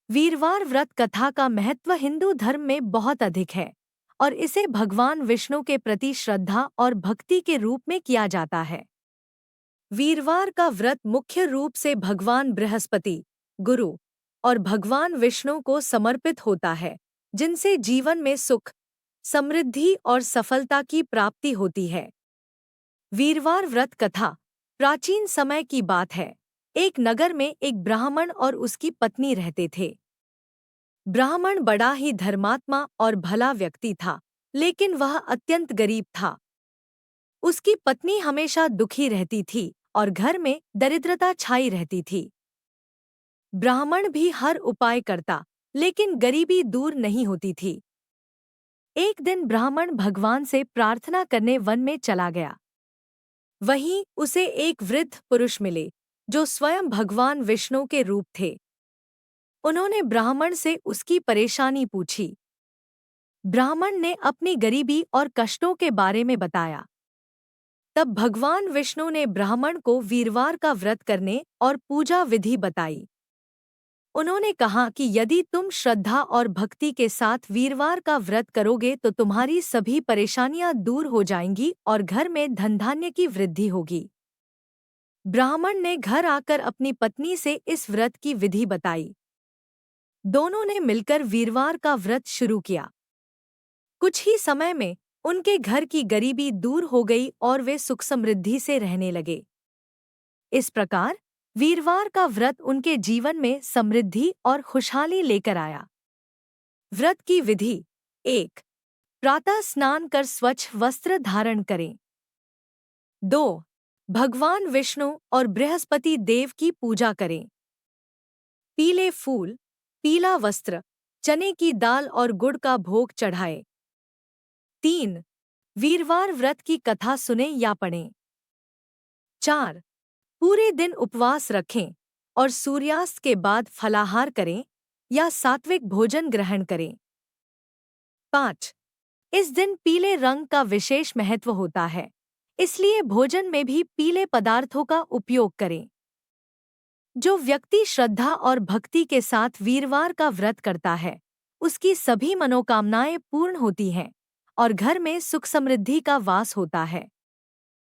वीरवार व्रत कथा का महत्व हिंदू धर्म में बहुत अधिक है और इसे भगवान विष्णु के प्रति श्रद्धा और भक्ति के रूप में किया जाता है। वीरवार का व्रत मुख्य रूप से भगवान बृहस्पति, गुरु और भगवान विष्णु को समर्पित होता है, जिनसे जीवन में सुख, समृद्धि और सफलता की प्राप्ति होती है। वीरवार व्रत कथा प्राचीन समय की बात है। एक नगर में एक ब्राह्मण और उसकी पत्नी रहते थे। ब्राह्मण बड़ा ही धर्मात्मा और भला व्यक्ति था, लेकिन वह अत्यंत गरीब था। उसकी पत्नी हमेशा दुखी रहती थी और घर में दरिद्रता छाई रहती थी। ब्राह्मण भी हर उपाय करता, लेकिन गरीबी दूर नहीं होती थी। एक दिन ब्राह्मण भगवान से प्रार्थना करने वन में चला गया। वहीं उसे एक वृद्ध पुरुष मिले, जो स्वयं भगवान विष्णु के रूप थे। उन्होंने ब्राह्मण से उसकी परेशानी पूछी। ब्राह्मण ने अपनी गरीबी और कष्टों के बारे में बताया। तब भगवान विष्णु ने ब्राह्मण को वीरवार का व्रत करने और पूजा विधि बताई। उन्होंने कहा कि यदि तुम श्रद्धा और भक्ति के साथ वीरवार का व्रत करोगे तो तुम्हारी सभी परेशानियां दूर हो जाएंगी और घर में धन धान्य की वृद्धि होगी। ब्राह्मण ने घर आकर अपनी पत्नी से इस व्रत की विधि बताई। दोनों ने मिलकर वीरवार का व्रत शुरू किया। कुछ ही समय में उनके घर की गरीबी दूर हो गई और वे सुख समृद्धि से रहने लगे। इस प्रकार वीरवार का व्रत उनके जीवन में समृद्धि और खुशहाली लेकर आया। व्रत की विधि: 1. प्रातः स्नान कर स्वच्छ वस्त्र धारण करें। 2. भगवान विष्णु और बृहस्पति देव की पूजा करें। पीले फूल, पीला वस्त्र, चने की दाल और गुड़ का भोग चढ़ाएं। 3. वीरवार व्रत की कथा सुनें या पढ़ें। 4. पूरे दिन उपवास रखें और सूर्यास्त के बाद फलाहार करें या सात्विक भोजन ग्रहण करें। 5. इस दिन पीले रंग का विशेष महत्व होता है, इसलिए भोजन में भी पीले पदार्थों का उपयोग करें। जो व्यक्ति श्रद्धा और भक्ति के साथ वीरवार का व्रत करता है, उसकी सभी मनोकामनाएं पूर्ण होती हैं और घर में सुख समृद्धि का वास होता है।